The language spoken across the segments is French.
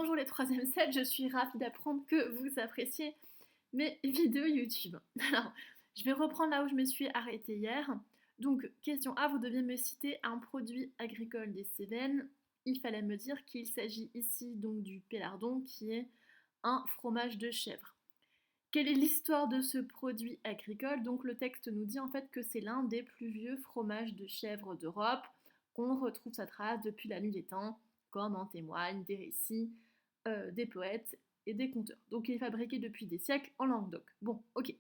Bonjour les 3e 7, je suis ravie d'apprendre que vous appréciez mes vidéos YouTube. Alors, je vais reprendre là où je me suis arrêtée hier. Donc, question A, vous deviez me citer un produit agricole des Cévennes. Il fallait me dire qu'il s'agit ici donc du pélardon qui est un fromage de chèvre. Quelle est l'histoire de ce produit agricole? Donc le texte nous dit en fait que c'est l'un des plus vieux fromages de chèvre d'Europe, qu'on retrouve sa trace depuis la nuit des temps, comme en témoignent des récits des poètes et des conteurs. Donc il est fabriqué depuis des siècles en Languedoc. Bon, ok.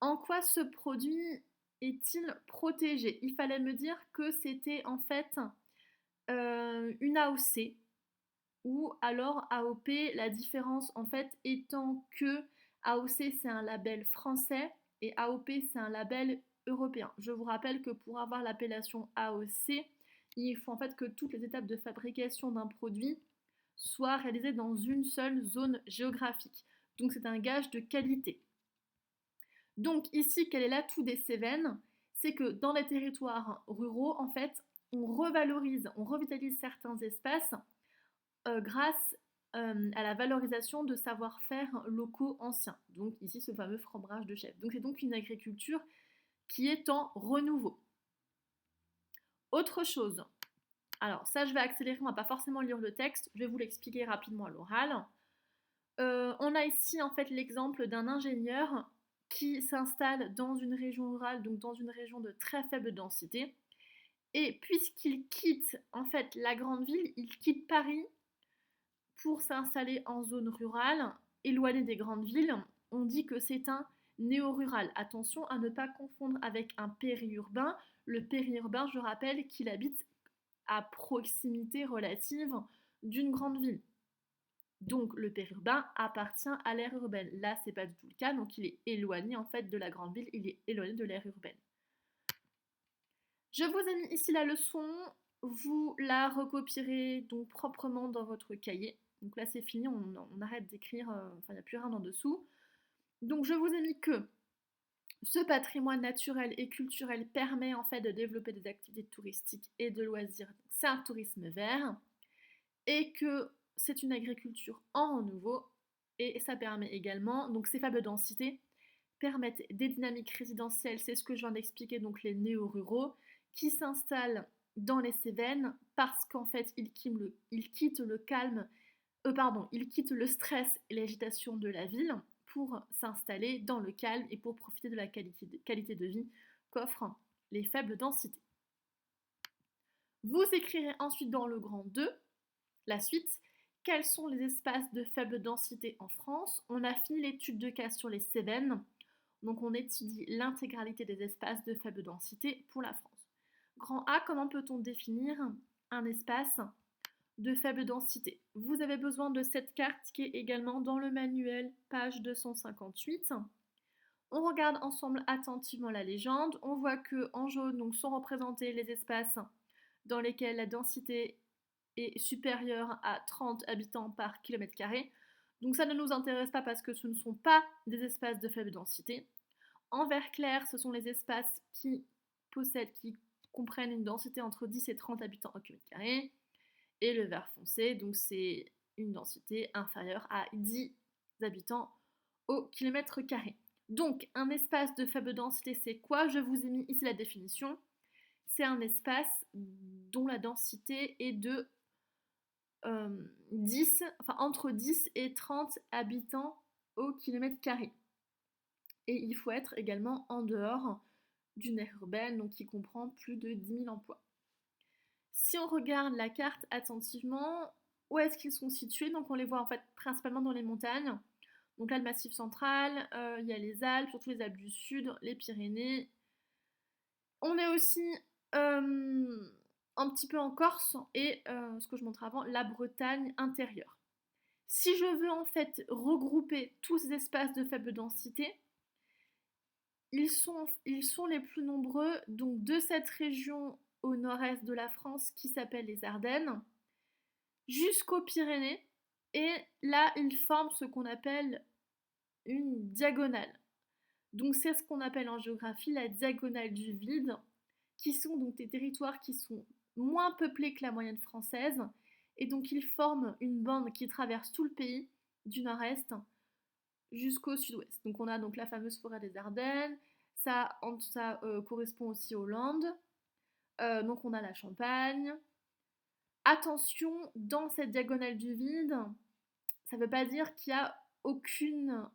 En quoi ce produit est-il protégé? Il fallait me dire que c'était en fait une AOC ou alors AOP, la différence en fait étant que AOC c'est un label français et AOP c'est un label européen. Je vous rappelle que pour avoir l'appellation AOC, il faut en fait que toutes les étapes de fabrication d'un produit soient réalisées dans une seule zone géographique. Donc c'est un gage de qualité. Donc ici, quel est l'atout des Cévennes? C'est que dans les territoires ruraux, en fait, on revalorise, on revitalise certains espaces grâce à la valorisation de savoir-faire locaux anciens. Donc ici, ce fameux fromage de chèvre. Donc c'est donc une agriculture qui est en renouveau. Autre chose, alors ça je vais accélérer, on va pas forcément lire le texte, je vais vous l'expliquer rapidement à l'oral. On a ici en fait l'exemple d'un ingénieur qui s'installe dans une région rurale, donc dans une région de très faible densité. Et puisqu'il quitte en fait la grande ville, il quitte Paris pour s'installer en zone rurale, éloignée des grandes villes. On dit que c'est un néo-rural. Attention à ne pas confondre avec un périurbain. Le périurbain, je rappelle qu'il habite à proximité relative d'une grande ville. Donc le périurbain appartient à l'aire urbaine. Là, c'est pas du tout le cas, donc il est éloigné en fait de la grande ville, il est éloigné de l'aire urbaine. Je vous ai mis ici la leçon, vous la recopierez donc proprement dans votre cahier. Donc là c'est fini, on arrête d'écrire, enfin il n'y a plus rien en dessous. Donc je vous ai mis que ce patrimoine naturel et culturel permet en fait de développer des activités touristiques et de loisirs. C'est un tourisme vert et que c'est une agriculture en renouveau et ça permet également, donc ces faibles densités permettent des dynamiques résidentielles, c'est ce que je viens d'expliquer, donc les néo-ruraux, qui s'installent dans les Cévennes parce qu'en fait ils quittent le calme, ils quittent le stress et l'agitation de la ville pour s'installer dans le calme et pour profiter de la qualité de vie qu'offrent les faibles densités. Vous écrirez ensuite dans le grand 2 la suite. Quels sont les espaces de faible densité en France? On a fini l'étude de cas sur les Cévennes, donc on étudie l'intégralité des espaces de faible densité pour la France. Grand A, comment peut-on définir un espace de faible densité? Vous avez besoin de cette carte qui est également dans le manuel, page 258. On regarde ensemble attentivement la légende. On voit que en jaune donc, sont représentés les espaces dans lesquels la densité est supérieure à 30 habitants par kilomètre carré. Donc ça ne nous intéresse pas parce que ce ne sont pas des espaces de faible densité. En vert clair, ce sont les espaces qui comprennent une densité entre 10 et 30 habitants au kilomètre carré. Et le vert foncé, donc c'est une densité inférieure à 10 habitants au kilomètre carré. Donc un espace de faible densité, c'est quoi? Je vous ai mis ici la définition. C'est un espace dont la densité est de entre 10 et 30 habitants au kilomètre carré. Et il faut être également en dehors d'une aire urbaine, donc qui comprend plus de 10 000 emplois. Si on regarde la carte attentivement, où est-ce qu'ils sont situés? Donc on les voit en fait principalement dans les montagnes. Donc là, le Massif central, il y a les Alpes, surtout les Alpes du Sud, les Pyrénées. On est aussi un petit peu en Corse et, ce que je montre avant, la Bretagne intérieure. Si je veux en fait regrouper tous ces espaces de faible densité, ils sont les plus nombreux donc de cette région au nord-est de la France qui s'appelle les Ardennes, jusqu'aux Pyrénées, et là ils forment ce qu'on appelle une diagonale. Donc c'est ce qu'on appelle en géographie la diagonale du vide, qui sont donc des territoires qui sont moins peuplés que la moyenne française Et donc ils forment une bande qui traverse tout le pays, du nord-est jusqu'au sud-ouest. Donc on a donc la fameuse forêt des Ardennes, ça correspond aussi aux Landes, donc on a la Champagne. Attention, dans cette diagonale du vide, ça ne veut pas dire qu'il n'y a aucune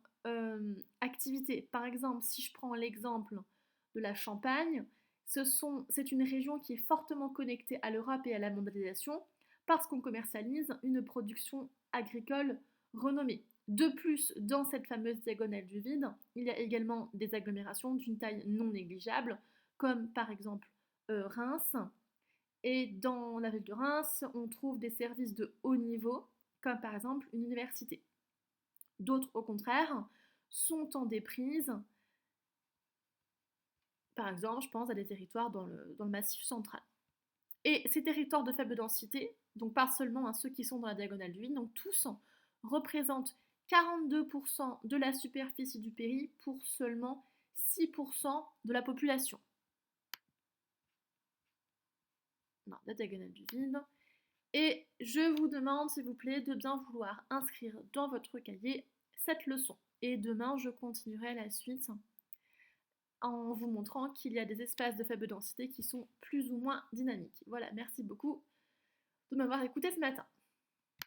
activité. Par exemple, si je prends l'exemple de la Champagne, c'est une région qui est fortement connectée à l'Europe et à la mondialisation parce qu'on commercialise une production agricole renommée. De plus, dans cette fameuse diagonale du vide, il y a également des agglomérations d'une taille non négligeable, comme par exemple Reims. Et dans la ville de Reims, on trouve des services de haut niveau, comme par exemple une université. D'autres, au contraire, sont en déprise. Par exemple, je pense à des territoires dans le massif central. Et ces territoires de faible densité, donc pas seulement ceux qui sont dans la diagonale du vide, donc tous représentent 42% de la superficie du pays pour seulement 6% de la population. Non, la diagonale du vide. Et je vous demande, s'il vous plaît, de bien vouloir inscrire dans votre cahier cette leçon. Et demain, je continuerai la suite en vous montrant qu'il y a des espaces de faible densité qui sont plus ou moins dynamiques. Voilà, merci beaucoup de m'avoir écouté ce matin.